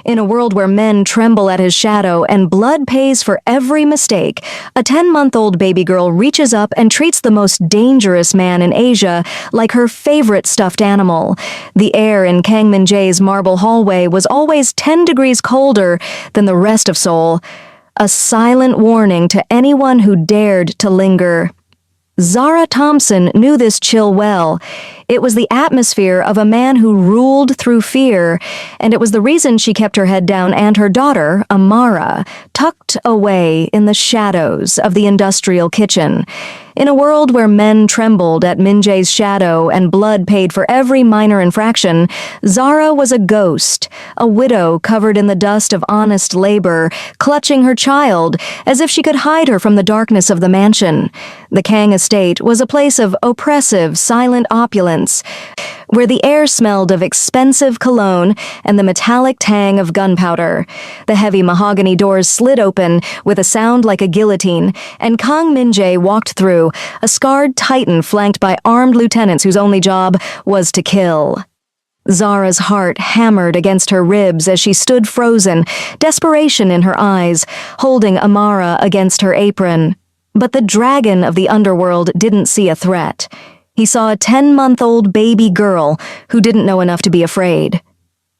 In a world where men tremble at his shadow and blood pays for every mistake, a 10-month-old baby girl reaches up and treats the most dangerous man in Asia like her favorite stuffed animal. The air in Kang Min-jae's marble hallway was always 10 degrees colder than the rest of Seoul, a silent warning to anyone who dared to linger. Zara Thompson knew this chill well. It was the atmosphere of a man who ruled through fear, and it was the reason she kept her head down and her daughter, Amara, tucked away in the shadows of the industrial kitchen. In a world where men trembled at Min-jae's shadow and blood paid for every minor infraction, Zara was a ghost, a widow covered in the dust of honest labor, clutching her child as if she could hide her from the darkness of the mansion. The Kang estate was a place of oppressive, silent opulence, where the air smelled of expensive cologne and the metallic tang of gunpowder. The heavy mahogany doors slid open with a sound like a guillotine, and Kang Min-jae walked through, a scarred titan flanked by armed lieutenants whose only job was to kill. Zara's heart hammered against her ribs as she stood frozen, desperation in her eyes, holding Amara against her apron. But the dragon of the underworld didn't see a threat. He saw a 10-month-old baby girl who didn't know enough to be afraid.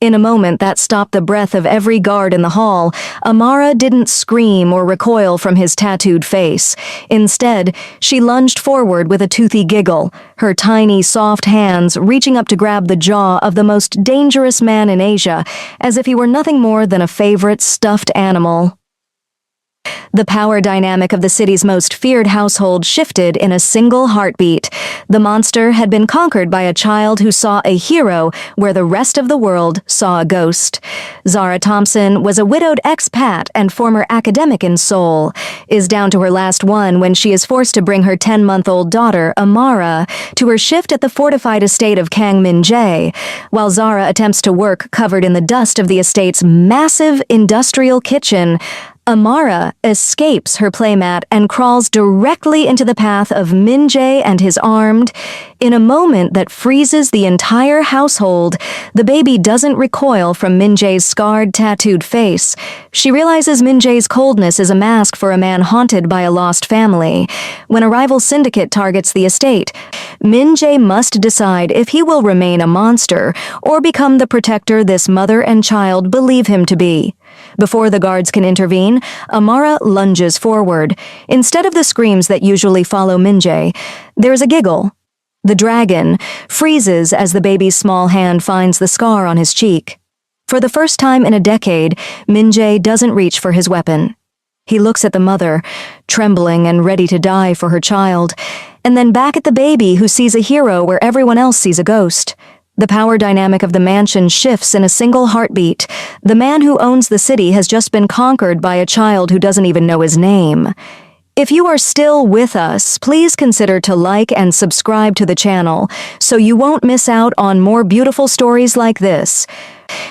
In a moment that stopped the breath of every guard in the hall, Amara didn't scream or recoil from his tattooed face. Instead, she lunged forward with a toothy giggle, her tiny, soft hands reaching up to grab the jaw of the most dangerous man in Asia, as if he were nothing more than a favorite stuffed animal. The power dynamic of the city's most feared household shifted in a single heartbeat. The monster had been conquered by a child who saw a hero where the rest of the world saw a ghost. Zara Thompson was a widowed expat and former academic in Seoul, is down to her last one when she is forced to bring her 10-month-old daughter, Amara, to her shift at the fortified estate of Kang Min-jae, while Zara attempts to work covered in the dust of the estate's massive industrial kitchen. Amara escapes her playmat and crawls directly into the path of Min-jae and his armed. In a moment that freezes the entire household, the baby doesn't recoil from Min-jae's scarred, tattooed face. She realizes Min-jae's coldness is a mask for a man haunted by a lost family. When a rival syndicate targets the estate, Min-jae must decide if he will remain a monster or become the protector this mother and child believe him to be. Before the guards can intervene, Amara lunges forward. Instead of the screams that usually follow Min-jae, there is a giggle. The dragon freezes as the baby's small hand finds the scar on his cheek. For the first time in a decade, Min-jae doesn't reach for his weapon. He looks at the mother, trembling and ready to die for her child, and then back at the baby who sees a hero where everyone else sees a ghost. The power dynamic of the mansion shifts in a single heartbeat. The man who owns the city has just been conquered by a child who doesn't even know his name. If you are still with us, please consider to like and subscribe to the channel so you won't miss out on more beautiful stories like this.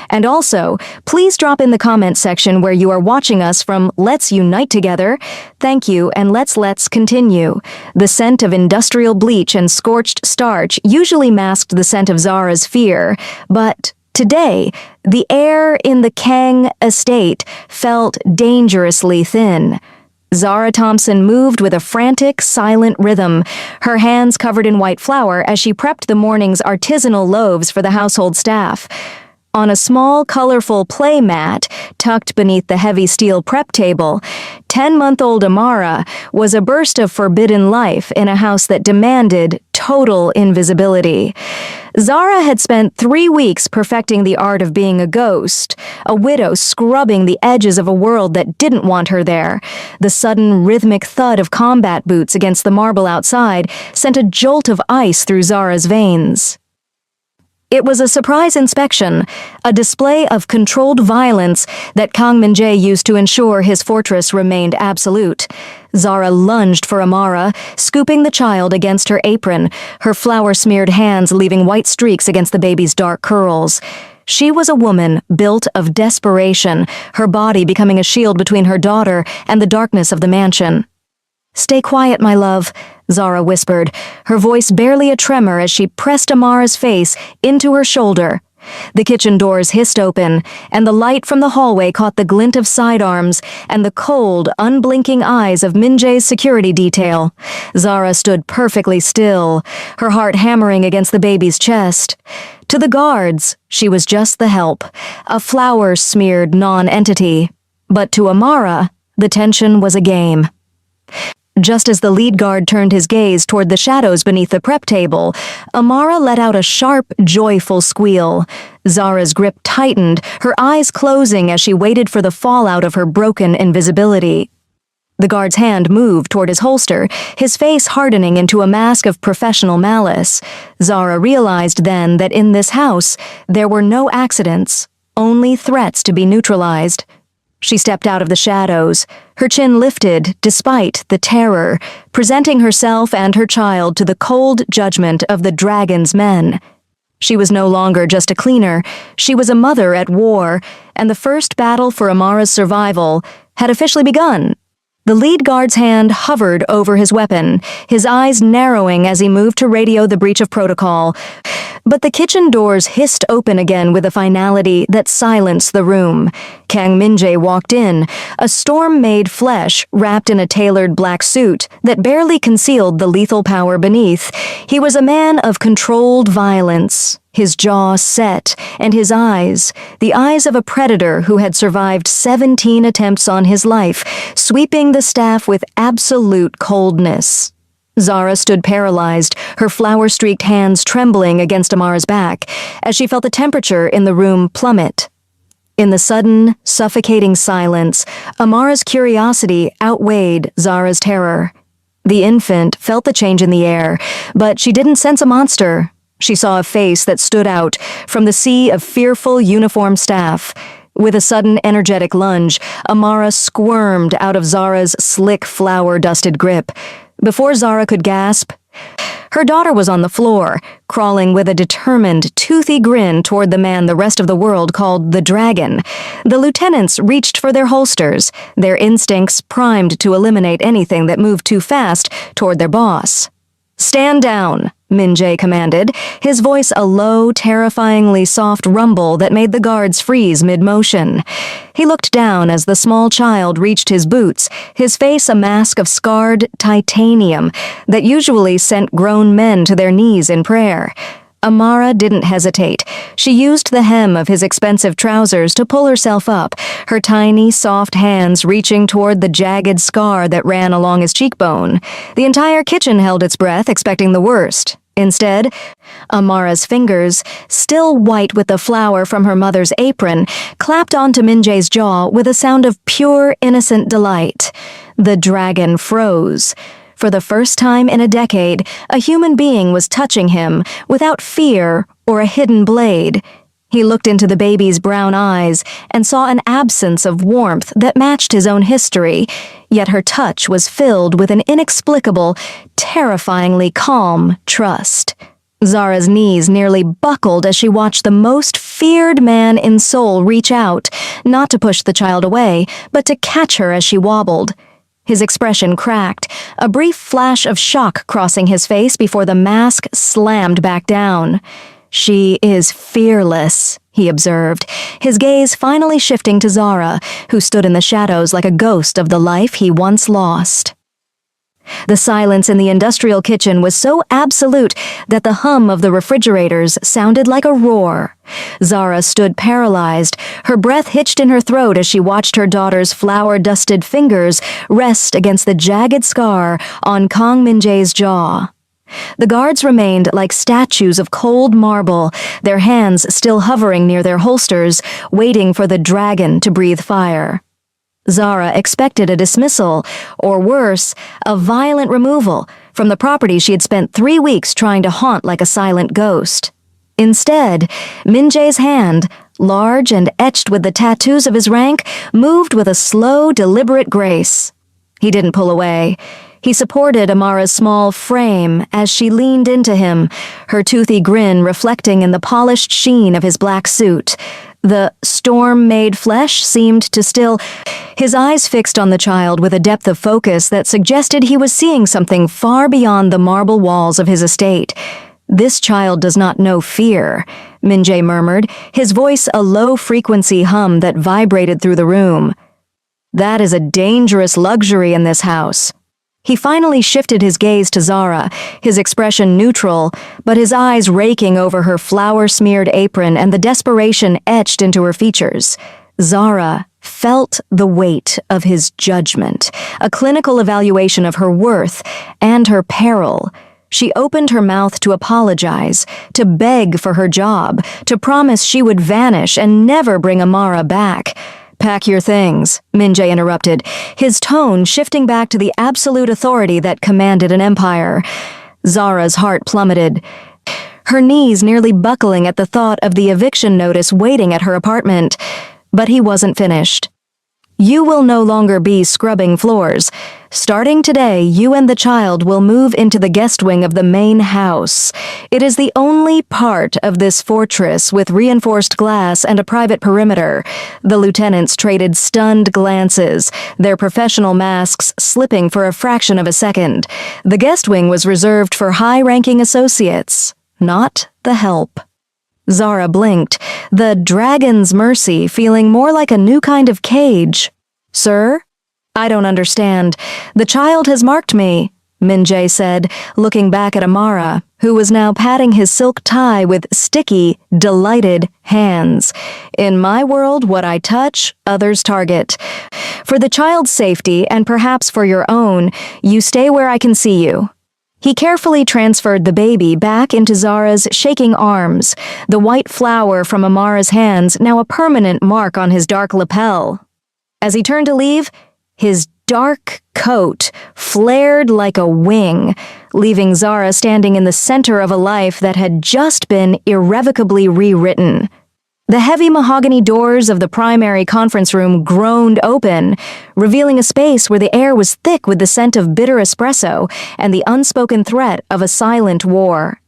And also, please drop in the comment section where you are watching us from. Let's unite together. Thank you, and let's continue. The scent of industrial bleach and scorched starch usually masked the scent of Zara's fear, but today, the air in the Kang estate felt dangerously thin. Zara Thompson moved with a frantic, silent rhythm, her hands covered in white flour as she prepped the morning's artisanal loaves for the household staff. On a small, colorful play mat tucked beneath the heavy steel prep table, 10-month-old Amara was a burst of forbidden life in a house that demanded total invisibility. Zara had spent 3 weeks perfecting the art of being a ghost, a widow scrubbing the edges of a world that didn't want her there. The sudden, rhythmic thud of combat boots against the marble outside sent a jolt of ice through Zara's veins. It was a surprise inspection, a display of controlled violence that Kang Min-jae used to ensure his fortress remained absolute. Zara lunged for Amara, scooping the child against her apron, her flour-smeared hands leaving white streaks against the baby's dark curls. She was a woman built of desperation, her body becoming a shield between her daughter and the darkness of the mansion. "Stay quiet, my love," Zara whispered, her voice barely a tremor as she pressed Amara's face into her shoulder. The kitchen doors hissed open, and the light from the hallway caught the glint of sidearms and the cold, unblinking eyes of Minjae's security detail. Zara stood perfectly still, her heart hammering against the baby's chest. To the guards, she was just the help, a flour-smeared non-entity. But to Amara, the tension was a game. Just as the lead guard turned his gaze toward the shadows beneath the prep table, Amara let out a sharp, joyful squeal. Zara's grip tightened, her eyes closing as she waited for the fallout of her broken invisibility. The guard's hand moved toward his holster, his face hardening into a mask of professional malice. Zara realized then that in this house, there were no accidents, only threats to be neutralized. She stepped out of the shadows, her chin lifted despite the terror, presenting herself and her child to the cold judgment of the dragon's men. She was no longer just a cleaner, she was a mother at war, and the first battle for Amara's survival had officially begun. The lead guard's hand hovered over his weapon, his eyes narrowing as he moved to radio the breach of protocol. But the kitchen doors hissed open again with a finality that silenced the room. Kang Minjae walked in, a storm-made flesh wrapped in a tailored black suit that barely concealed the lethal power beneath. He was a man of controlled violence, his jaw set, and his eyes, the eyes of a predator who had survived 17 attempts on his life, sweeping the staff with absolute coldness. Zara stood paralyzed, her flour-streaked hands trembling against Amara's back, as she felt the temperature in the room plummet. In the sudden, suffocating silence, Amara's curiosity outweighed Zara's terror. The infant felt the change in the air, but she didn't sense a monster. She saw a face that stood out from the sea of fearful uniformed staff. With a sudden energetic lunge, Amara squirmed out of Zara's slick flour-dusted grip. Before Zara could gasp, her daughter was on the floor, crawling with a determined, toothy grin toward the man the rest of the world called the Dragon. The lieutenants reached for their holsters, their instincts primed to eliminate anything that moved too fast toward their boss. "Stand down," Minjae commanded, his voice a low, terrifyingly soft rumble that made the guards freeze mid-motion. He looked down as the small child reached his boots, his face a mask of scarred titanium that usually sent grown men to their knees in prayer. Amara didn't hesitate. She used the hem of his expensive trousers to pull herself up, her tiny, soft hands reaching toward the jagged scar that ran along his cheekbone. The entire kitchen held its breath, expecting the worst. Instead, Amara's fingers, still white with the flour from her mother's apron, clapped onto Minjae's jaw with a sound of pure, innocent delight. The dragon froze. For the first time in a decade, a human being was touching him without fear or a hidden blade. He looked into the baby's brown eyes and saw an absence of warmth that matched his own history, yet her touch was filled with an inexplicable, terrifyingly calm trust. Zara's knees nearly buckled as she watched the most feared man in Seoul reach out, not to push the child away, but to catch her as she wobbled. His expression cracked, a brief flash of shock crossing his face before the mask slammed back down. "She is fearless," he observed, his gaze finally shifting to Zara, who stood in the shadows like a ghost of the life he once lost. The silence in the industrial kitchen was so absolute that the hum of the refrigerators sounded like a roar. Zara stood paralyzed, her breath hitched in her throat as she watched her daughter's flour-dusted fingers rest against the jagged scar on Kang Minjae's jaw. The guards remained like statues of cold marble, their hands still hovering near their holsters, waiting for the dragon to breathe fire. Zara expected a dismissal, or worse, a violent removal from the property she had spent 3 weeks trying to haunt like a silent ghost. Instead, Minjae's hand, large and etched with the tattoos of his rank, moved with a slow, deliberate grace. He didn't pull away. He supported Amara's small frame as she leaned into him, her toothy grin reflecting in the polished sheen of his black suit. The storm-made flesh seemed to still, his eyes fixed on the child with a depth of focus that suggested he was seeing something far beyond the marble walls of his estate. "This child does not know fear," Min-jae murmured, his voice a low-frequency hum that vibrated through the room. "That is a dangerous luxury in this house." He finally shifted his gaze to Zara, his expression neutral, but his eyes raking over her flour-smeared apron and the desperation etched into her features. Zara felt the weight of his judgment, a clinical evaluation of her worth and her peril. She opened her mouth to apologize, to beg for her job, to promise she would vanish and never bring Amara back. "Pack your things," Min-jae interrupted, his tone shifting back to the absolute authority that commanded an empire. Zara's heart plummeted, her knees nearly buckling at the thought of the eviction notice waiting at her apartment. But he wasn't finished. "You will no longer be scrubbing floors. Starting today, you and the child will move into the guest wing of the main house. It is the only part of this fortress with reinforced glass and a private perimeter." The lieutenants traded stunned glances, their professional masks slipping for a fraction of a second. The guest wing was reserved for high-ranking associates, not the help. Zara blinked, the dragon's mercy feeling more like a new kind of cage. "Sir? I don't understand. The child has marked me," Min-jae said, looking back at Amara, who was now patting his silk tie with sticky, delighted hands. "In my world, what I touch, others target. For the child's safety, and perhaps for your own, you stay where I can see you." He carefully transferred the baby back into Zara's shaking arms, the white flower from Amara's hands now a permanent mark on his dark lapel. As he turned to leave, his dark coat flared like a wing, leaving Zara standing in the center of a life that had just been irrevocably rewritten. The heavy mahogany doors of the primary conference room groaned open, revealing a space where the air was thick with the scent of bitter espresso and the unspoken threat of a silent war.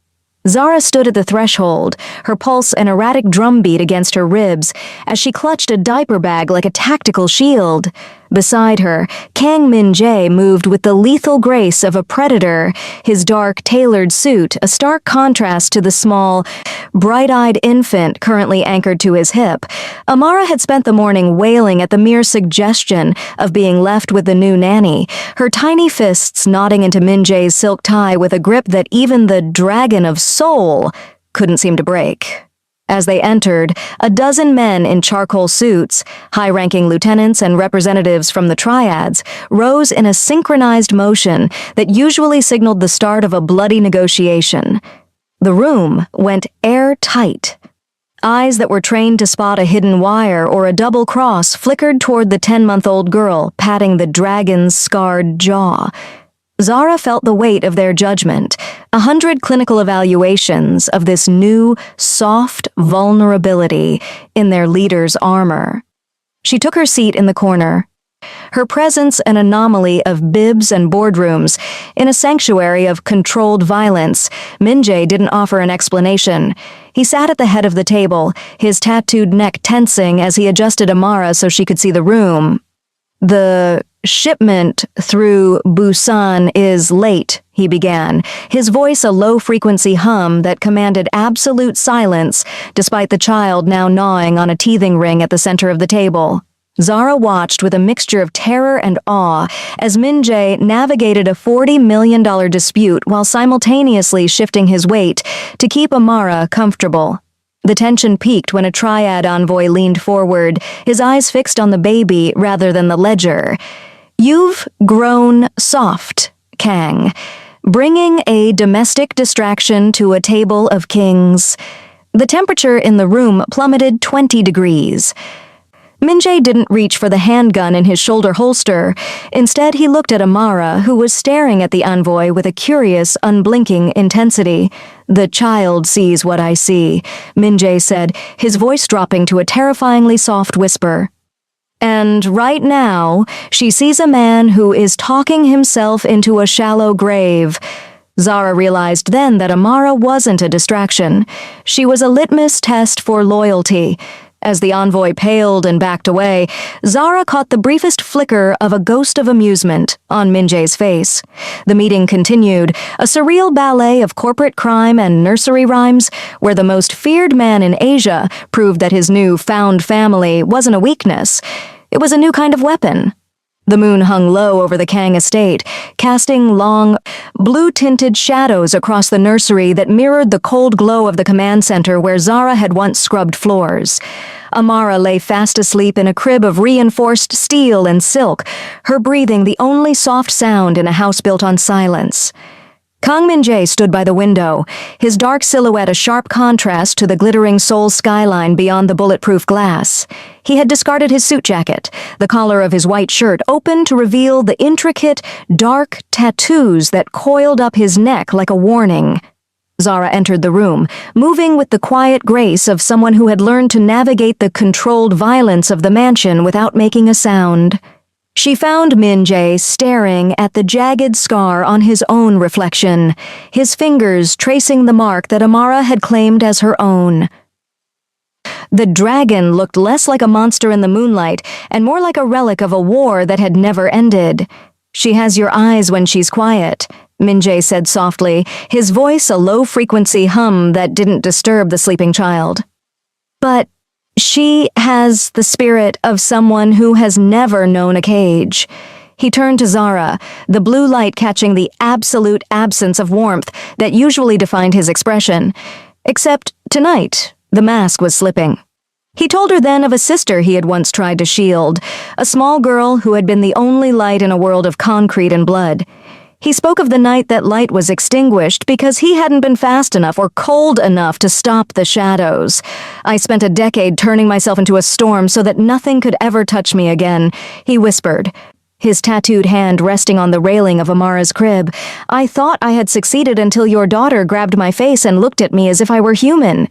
Zara stood at the threshold, her pulse an erratic drumbeat against her ribs, as she clutched a diaper bag like a tactical shield. Beside her, Kang Min-jae moved with the lethal grace of a predator, his dark, tailored suit a stark contrast to the small, bright-eyed infant currently anchored to his hip. Amara had spent the morning wailing at the mere suggestion of being left with the new nanny, her tiny fists knotting into Min-jae's silk tie with a grip that even the dragon of soul couldn't seem to break. As they entered, a dozen men in charcoal suits, high-ranking lieutenants and representatives from the triads, rose in a synchronized motion that usually signaled the start of a bloody negotiation. The room went airtight. Eyes that were trained to spot a hidden wire or a double cross flickered toward the 10-month-old girl, patting the dragon's scarred jaw. Zara felt the weight of their judgment, 100 clinical evaluations of this new, soft vulnerability in their leader's armor. She took her seat in the corner, her presence an anomaly of bibs and boardrooms. In a sanctuary of controlled violence, Min-jae didn't offer an explanation. He sat at the head of the table, his tattooed neck tensing as he adjusted Amara so she could see the room. "The shipment through Busan is late," he began, his voice a low-frequency hum that commanded absolute silence despite the child now gnawing on a teething ring at the center of the table. Zara watched with a mixture of terror and awe as Min-jae navigated a $40 million dispute while simultaneously shifting his weight to keep Amara comfortable. The tension peaked when a triad envoy leaned forward, his eyes fixed on the baby rather than the ledger. "You've grown soft, Kang, bringing a domestic distraction to a table of kings." The temperature in the room plummeted 20 degrees. Min-jae didn't reach for the handgun in his shoulder holster. Instead, he looked at Amara, who was staring at the envoy with a curious, unblinking intensity. "The child sees what I see," Min-jae said, his voice dropping to a terrifyingly soft whisper. "And right now, she sees a man who is talking himself into a shallow grave." Zara realized then that Amara wasn't a distraction. She was a litmus test for loyalty. As the envoy paled and backed away, Zara caught the briefest flicker of a ghost of amusement on Min-jae's face. The meeting continued, a surreal ballet of corporate crime and nursery rhymes, where the most feared man in Asia proved that his new found family wasn't a weakness. It was a new kind of weapon. The moon hung low over the Kang estate, casting long, blue-tinted shadows across the nursery that mirrored the cold glow of the command center where Zara had once scrubbed floors. Amara lay fast asleep in a crib of reinforced steel and silk, her breathing the only soft sound in a house built on silence. Kang Min-jae stood by the window, his dark silhouette a sharp contrast to the glittering Seoul skyline beyond the bulletproof glass. He had discarded his suit jacket, the collar of his white shirt open to reveal the intricate, dark tattoos that coiled up his neck like a warning. Zara entered the room, moving with the quiet grace of someone who had learned to navigate the controlled violence of the mansion without making a sound. She found Min-jae staring at the jagged scar on his own reflection, his fingers tracing the mark that Amara had claimed as her own. The dragon looked less like a monster in the moonlight and more like a relic of a war that had never ended. "She has your eyes when she's quiet," Min-jae said softly, his voice a low-frequency hum that didn't disturb the sleeping child. "But she has the spirit of someone who has never known a cage." He turned to Zara, the blue light catching the absolute absence of warmth that usually defined his expression. Except tonight, the mask was slipping. He told her then of a sister he had once tried to shield, a small girl who had been the only light in a world of concrete and blood. He spoke of the night that light was extinguished because he hadn't been fast enough or cold enough to stop the shadows. "I spent a decade turning myself into a storm so that nothing could ever touch me again," he whispered, his tattooed hand resting on the railing of Amara's crib. "I thought I had succeeded until your daughter grabbed my face and looked at me as if I were human."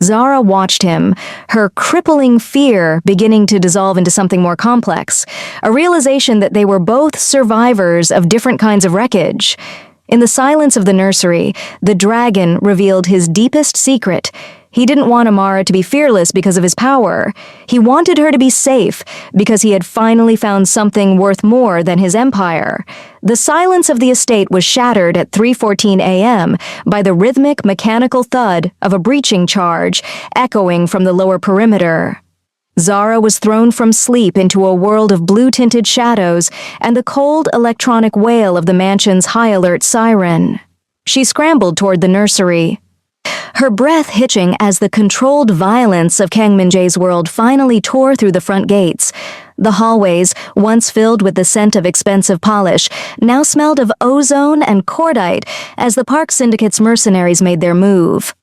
Zara watched him, her crippling fear beginning to dissolve into something more complex, a realization that they were both survivors of different kinds of wreckage. In the silence of the nursery, the dragon revealed his deepest secret. He didn't want Amara to be fearless because of his power. He wanted her to be safe because he had finally found something worth more than his empire. The silence of the estate was shattered at 3:14 a.m. by the rhythmic mechanical thud of a breaching charge echoing from the lower perimeter. Zara was thrown from sleep into a world of blue-tinted shadows and the cold electronic wail of the mansion's high-alert siren. She scrambled toward the nursery, her breath hitching as the controlled violence of Kang Min-jae's world finally tore through the front gates. The hallways, once filled with the scent of expensive polish, now smelled of ozone and cordite as the Park Syndicate's mercenaries made their move.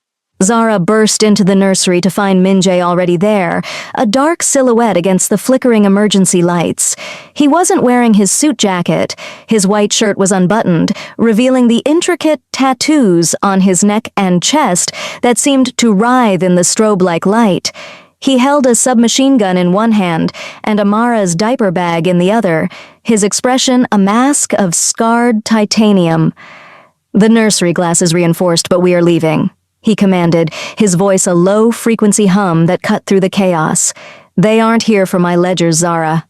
Zara burst into the nursery to find Min-jae already there, a dark silhouette against the flickering emergency lights. He wasn't wearing his suit jacket. His white shirt was unbuttoned, revealing the intricate tattoos on his neck and chest that seemed to writhe in the strobe-like light. He held a submachine gun in one hand and Amara's diaper bag in the other, his expression a mask of scarred titanium. "The nursery glass is reinforced, but we are leaving," he commanded, his voice a low-frequency hum that cut through the chaos. "They aren't here for my ledgers, Zara.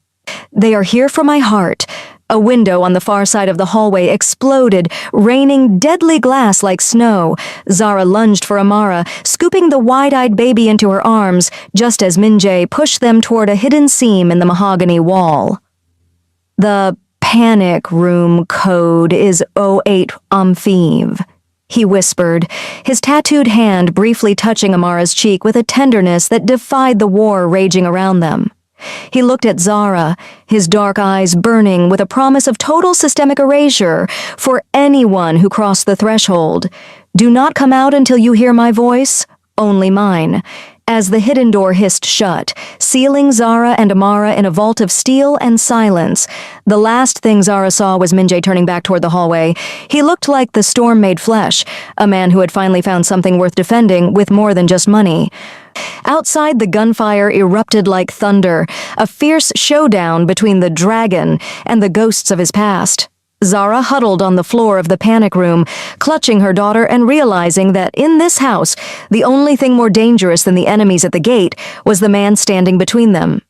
They are here for my heart." A window on the far side of the hallway exploded, raining deadly glass like snow. Zara lunged for Amara, scooping the wide-eyed baby into her arms, just as Min-jae pushed them toward a hidden seam in the mahogany wall. "The panic room code is 08 Amphiv," he whispered, his tattooed hand briefly touching Amara's cheek with a tenderness that defied the war raging around them. He looked at Zara, his dark eyes burning with a promise of total systemic erasure for anyone who crossed the threshold. "Do not come out until you hear my voice, only mine." As the hidden door hissed shut, sealing Zara and Amara in a vault of steel and silence, the last thing Zara saw was Min-jae turning back toward the hallway. He looked like the storm-made flesh, a man who had finally found something worth defending with more than just money. Outside, the gunfire erupted like thunder, a fierce showdown between the dragon and the ghosts of his past. Zara huddled on the floor of the panic room, clutching her daughter and realizing that in this house, the only thing more dangerous than the enemies at the gate was the man standing between them.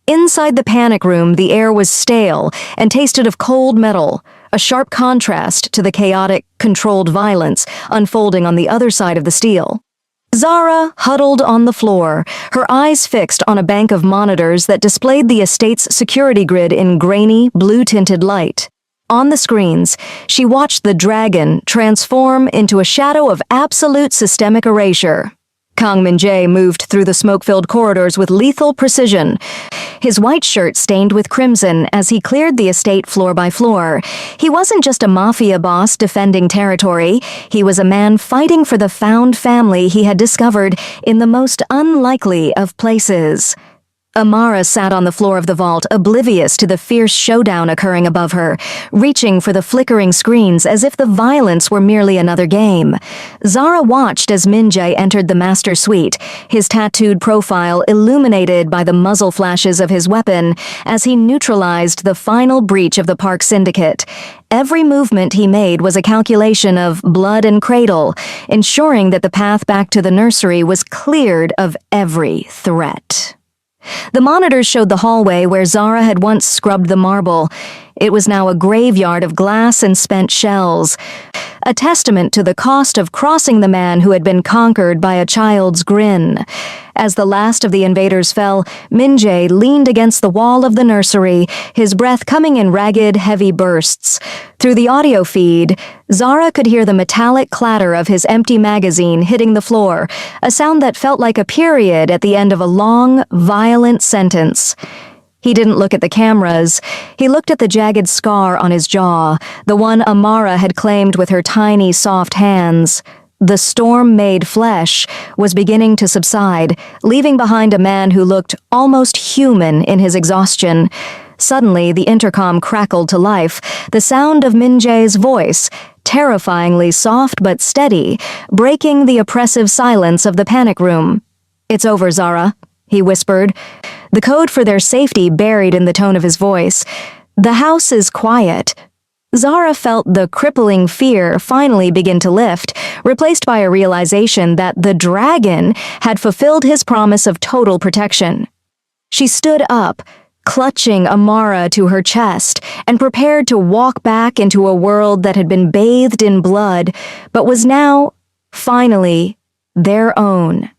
Inside the panic room, the air was stale and tasted of cold metal, a sharp contrast to the chaotic, controlled violence unfolding on the other side of the steel. Zara huddled on the floor, her eyes fixed on a bank of monitors that displayed the estate's security grid in grainy, blue-tinted light. On the screens, she watched the dragon transform into a shadow of absolute systemic erasure. Kang Min-jae moved through the smoke-filled corridors with lethal precision, his white shirt stained with crimson as he cleared the estate floor by floor. He wasn't just a mafia boss defending territory, he was a man fighting for the found family he had discovered in the most unlikely of places. Amara sat on the floor of the vault, oblivious to the fierce showdown occurring above her, reaching for the flickering screens as if the violence were merely another game. Zara watched as Min-jae entered the master suite, his tattooed profile illuminated by the muzzle flashes of his weapon as he neutralized the final breach of the Park Syndicate. Every movement he made was a calculation of blood and cradle, ensuring that the path back to the nursery was cleared of every threat. The monitors showed the hallway where Zara had once scrubbed the marble. It was now a graveyard of glass and spent shells, a testament to the cost of crossing the man who had been conquered by a child's grin. As the last of the invaders fell, Min-jae leaned against the wall of the nursery, his breath coming in ragged, heavy bursts. Through the audio feed, Zara could hear the metallic clatter of his empty magazine hitting the floor, a sound that felt like a period at the end of a long, violent sentence. He didn't look at the cameras. He looked at the jagged scar on his jaw, the one Amara had claimed with her tiny, soft hands. The storm-made flesh was beginning to subside, leaving behind a man who looked almost human in his exhaustion. Suddenly, the intercom crackled to life, the sound of Min-jae's voice, terrifyingly soft but steady, breaking the oppressive silence of the panic room. "It's over, Zara," he whispered, the code for their safety buried in the tone of his voice. "The house is quiet." Zara felt the crippling fear finally begin to lift, replaced by a realization that the dragon had fulfilled his promise of total protection. She stood up, clutching Amara to her chest, and prepared to walk back into a world that had been bathed in blood, but was now, finally, their own.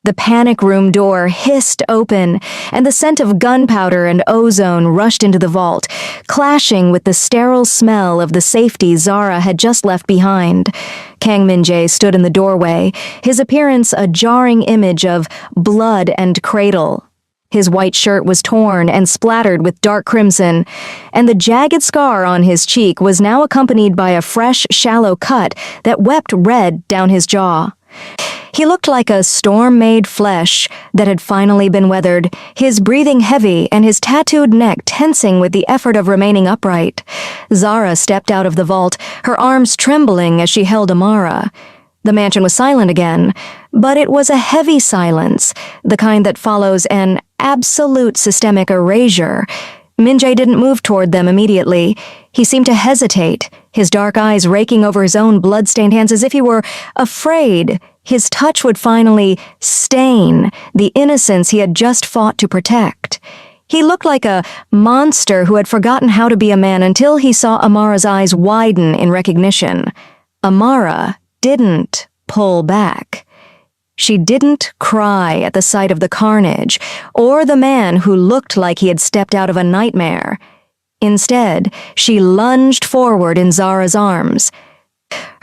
The panic room door hissed open, and the scent of gunpowder and ozone rushed into the vault, clashing with the sterile smell of the safety Zara had just left behind. Kang Min-jae stood in the doorway, his appearance a jarring image of blood and cradle. His white shirt was torn and splattered with dark crimson, and the jagged scar on his cheek was now accompanied by a fresh, shallow cut that wept red down his jaw. He looked like a storm-made flesh that had finally been weathered, his breathing heavy and his tattooed neck tensing with the effort of remaining upright. Zara stepped out of the vault, her arms trembling as she held Amara. The mansion was silent again, but it was a heavy silence, the kind that follows an absolute systemic erasure. Min-jae didn't move toward them immediately. He seemed to hesitate, his dark eyes raking over his own blood-stained hands as if he were afraid his touch would finally stain the innocence he had just fought to protect. He looked like a monster who had forgotten how to be a man until he saw Amara's eyes widen in recognition. Amara didn't pull back. She didn't cry at the sight of the carnage, or the man who looked like he had stepped out of a nightmare. Instead, she lunged forward in Zara's arms,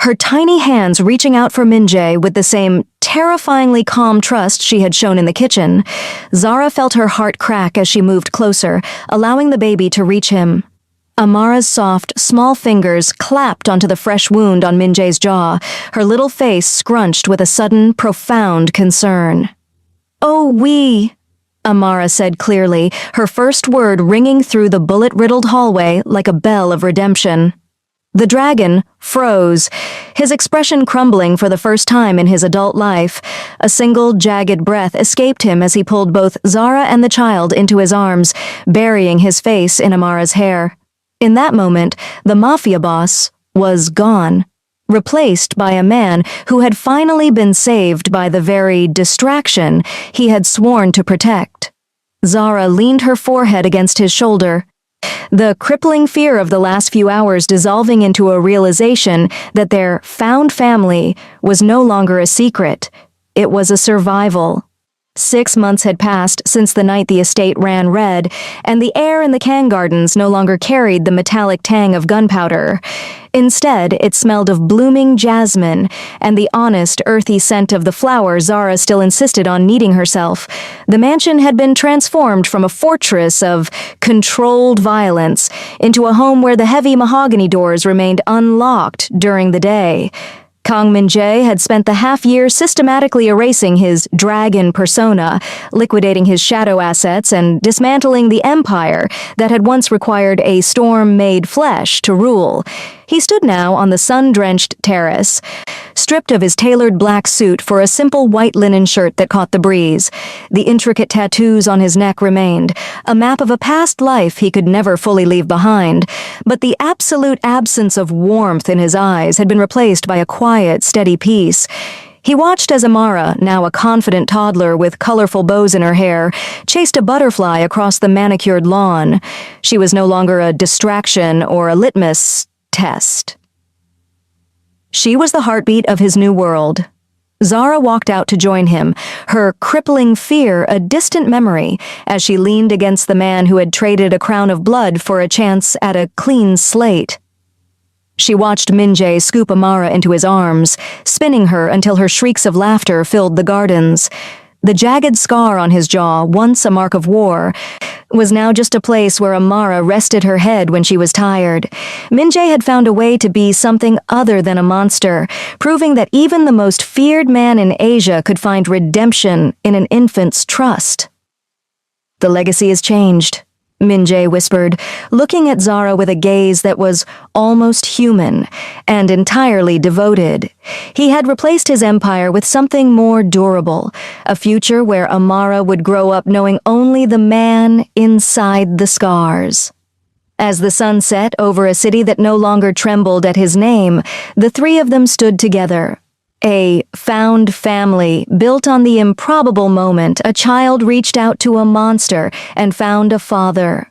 her tiny hands reaching out for Min-jae with the same terrifyingly calm trust she had shown in the kitchen. Zara felt her heart crack as she moved closer, allowing the baby to reach him. Amara's soft, small fingers clapped onto the fresh wound on Min-jae's jaw, her little face scrunched with a sudden, profound concern. "Oh, oui," Amara said clearly, her first word ringing through the bullet-riddled hallway like a bell of redemption. The dragon froze, his expression crumbling for the first time in his adult life. A single, jagged breath escaped him as he pulled both Zara and the child into his arms, burying his face in Amara's hair. In that moment, the Mafia boss was gone, replaced by a man who had finally been saved by the very distraction he had sworn to protect. Zara leaned her forehead against his shoulder, the crippling fear of the last few hours dissolving into a realization that their found family was no longer a secret. It was a survival. 6 months had passed since the night the estate ran red, and the air in the Kang Gardens no longer carried the metallic tang of gunpowder. Instead, it smelled of blooming jasmine and the honest, earthy scent of the flower Zara still insisted on needing herself. The mansion had been transformed from a fortress of controlled violence into a home where the heavy mahogany doors remained unlocked during the day. Kang Min-jae had spent the half-year systematically erasing his dragon persona, liquidating his shadow assets, and dismantling the empire that had once required a storm made flesh to rule. He stood now on the sun-drenched terrace, stripped of his tailored black suit for a simple white linen shirt that caught the breeze. The intricate tattoos on his neck remained, a map of a past life he could never fully leave behind, but the absolute absence of warmth in his eyes had been replaced by a quiet, steady peace. He watched as Amara, now a confident toddler with colorful bows in her hair, chased a butterfly across the manicured lawn. She was no longer a distraction or a litmus test. She was the heartbeat of his new world. Zara walked out to join him, her crippling fear a distant memory, as she leaned against the man who had traded a crown of blood for a chance at a clean slate. She watched Min-jae scoop Amara into his arms, spinning her until her shrieks of laughter filled the gardens. The jagged scar on his jaw, once a mark of war, was now just a place where Amara rested her head when she was tired. Min-jae had found a way to be something other than a monster, proving that even the most feared man in Asia could find redemption in an infant's trust. "The legacy is changed," Min-jae whispered, looking at Zara with a gaze that was almost human and entirely devoted. He had replaced his empire with something more durable, a future where Amara would grow up knowing only the man inside the scars. As the sun set over a city that no longer trembled at his name, the three of them stood together. A found family built on the improbable moment a child reached out to a monster and found a father.